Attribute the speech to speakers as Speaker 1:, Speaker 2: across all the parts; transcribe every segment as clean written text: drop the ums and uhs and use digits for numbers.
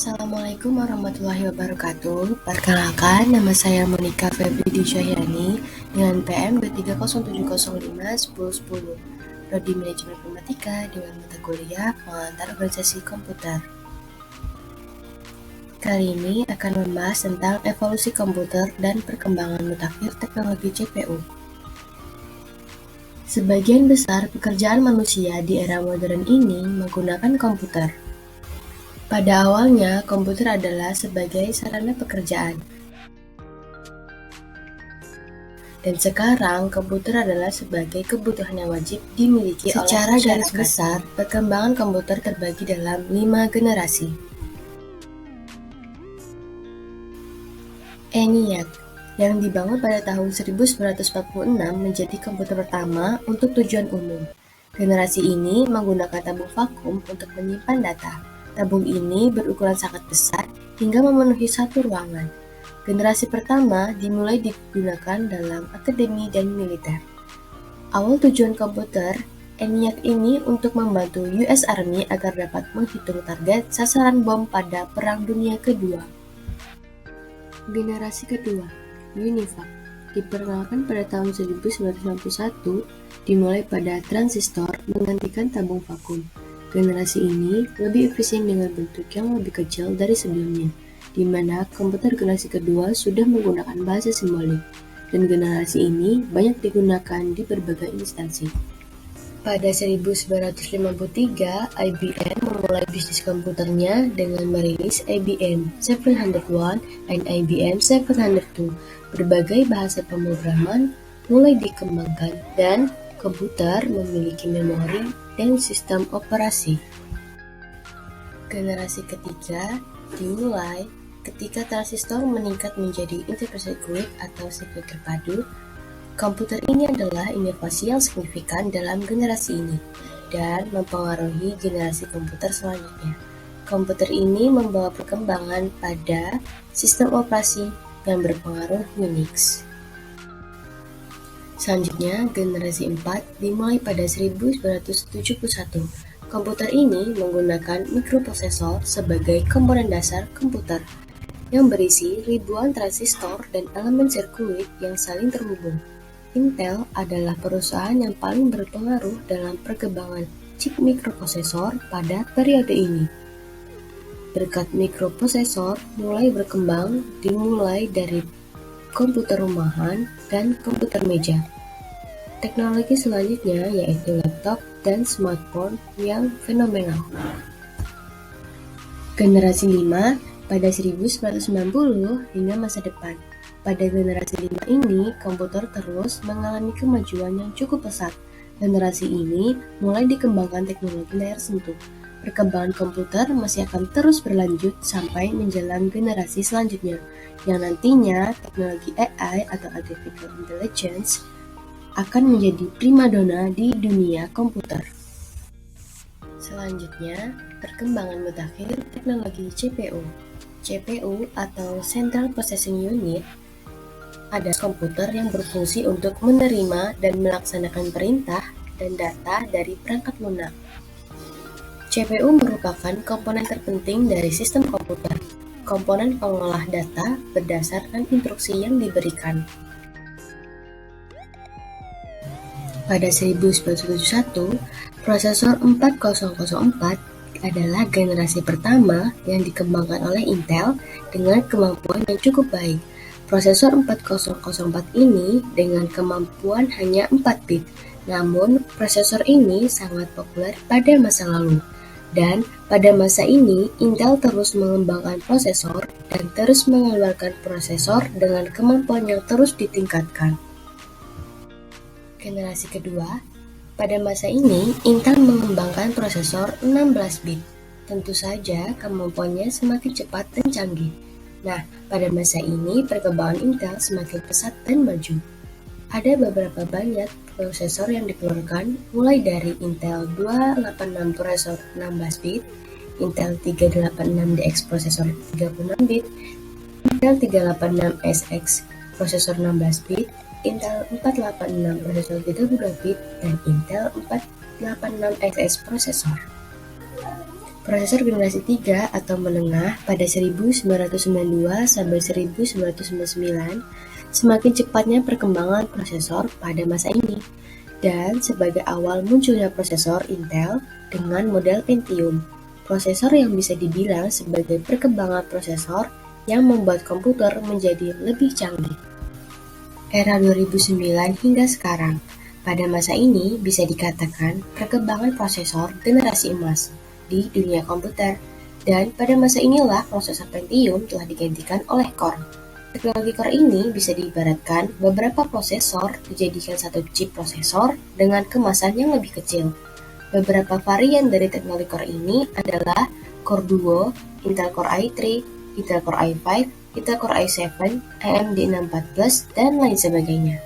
Speaker 1: Assalamualaikum warahmatullahi wabarakatuh. Perkenalkan, nama saya Monica Febri Disyayani dengan PM 23070510110, Prodi Manajemen Informatika dengan mata kuliah Pengantar Organisasi Komputer. Kali ini akan membahas tentang evolusi komputer dan perkembangan mutakhir teknologi CPU. Sebagian besar pekerjaan manusia di era modern ini menggunakan komputer. Pada awalnya, komputer adalah sebagai sarana pekerjaan. Dan sekarang, komputer adalah sebagai kebutuhan yang wajib dimiliki oleh masyarakat. Secara garis besar, perkembangan komputer terbagi dalam 5 generasi. ENIAC, yang dibangun pada tahun 1946 menjadi komputer pertama untuk tujuan umum. Generasi ini menggunakan tabung vakum untuk menyimpan data. Tabung ini berukuran sangat besar hingga memenuhi satu ruangan. Generasi pertama dimulai digunakan dalam akademi dan militer. Awal tujuan komputer ENIAC ini untuk membantu US Army agar dapat menghitung target sasaran bom pada Perang Dunia Kedua. Generasi kedua, UNIVAC, diperkenalkan pada tahun 1991, dimulai pada transistor menggantikan tabung vakum. Generasi ini lebih efisien dengan bentuk yang lebih kecil dari sebelumnya, di mana komputer generasi kedua sudah menggunakan bahasa simbolik, dan generasi ini banyak digunakan di berbagai instansi. Pada 1953, IBM memulai bisnis komputernya dengan merilis IBM 701 dan IBM 702. Berbagai bahasa pemrograman mulai dikembangkan dan komputer memiliki memori dan sistem operasi. Generasi ketiga dimulai ketika transistor meningkat menjadi integrated circuit atau sirkuit terpadu. Komputer ini adalah inovasi yang signifikan dalam generasi ini dan mempengaruhi generasi komputer selanjutnya. Komputer ini membawa perkembangan pada sistem operasi yang berpengaruh Unix. Selanjutnya, generasi 4 dimulai pada 1971. Komputer ini menggunakan mikroprosesor sebagai komponen dasar komputer yang berisi ribuan transistor dan elemen sirkuit yang saling terhubung. Intel adalah perusahaan yang paling berpengaruh dalam perkembangan chip mikroprosesor pada periode ini. Berkat mikroprosesor mulai berkembang dimulai dari komputer rumahan dan komputer meja. Teknologi selanjutnya yaitu laptop dan smartphone yang fenomenal. Generasi 5 pada 1990 hingga masa depan. Pada generasi 5 ini, komputer terus mengalami kemajuan yang cukup pesat. Generasi ini mulai dikembangkan teknologi layar sentuh. Perkembangan komputer masih akan terus berlanjut sampai menjelang generasi selanjutnya, yang nantinya teknologi AI atau Artificial Intelligence akan menjadi primadona di dunia komputer. Selanjutnya, perkembangan mutakhir teknologi CPU. CPU atau Central Processing Unit ada komputer yang berfungsi untuk menerima dan melaksanakan perintah dan data dari perangkat lunak. CPU merupakan komponen terpenting dari sistem komputer. Komponen pengolah data berdasarkan instruksi yang diberikan. Pada 1971, prosesor 4004 adalah generasi pertama yang dikembangkan oleh Intel dengan kemampuan yang cukup baik. Prosesor 4004 ini dengan kemampuan hanya 4 bit, namun prosesor ini sangat populer pada masa lalu. Dan pada masa ini, Intel terus mengembangkan prosesor dan terus mengeluarkan prosesor dengan kemampuan yang terus ditingkatkan. Generasi kedua, pada masa ini Intel mengembangkan prosesor 16 bit. Tentu saja kemampuannya semakin cepat dan canggih. Nah, pada masa ini perkembangan Intel semakin pesat dan maju. Ada beberapa banyak prosesor yang dikeluarkan, mulai dari Intel 286 prosesor 16 bit, Intel 386DX prosesor 36 bit, Intel 386SX prosesor 16 bit, Intel 486 prosesor 32 bit, dan Intel 486XS prosesor. Prosesor generasi 3 atau menengah pada 1992 sampai 1999 semakin cepatnya perkembangan prosesor pada masa ini, dan sebagai awal munculnya prosesor Intel dengan model Pentium, prosesor yang bisa dibilang sebagai perkembangan prosesor yang membuat komputer menjadi lebih canggih. Era 2009 hingga sekarang, pada masa ini bisa dikatakan perkembangan prosesor generasi emas di dunia komputer, dan pada masa inilah prosesor Pentium telah digantikan oleh Core. Teknologi Core ini bisa diibaratkan beberapa prosesor dijadikan satu chip prosesor dengan kemasan yang lebih kecil. Beberapa varian dari teknologi Core ini adalah Core Duo, Intel Core i3, Intel Core i5, Intel Core i7, AMD 614, dan lain sebagainya.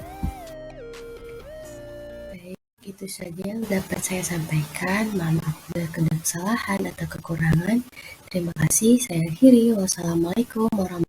Speaker 1: Baik, itu saja yang dapat saya sampaikan. Mohon maaf bila ada kesalahan atau kekurangan. Terima kasih, saya akhiri. Wassalamualaikum warahmatullahi wabarakatuh.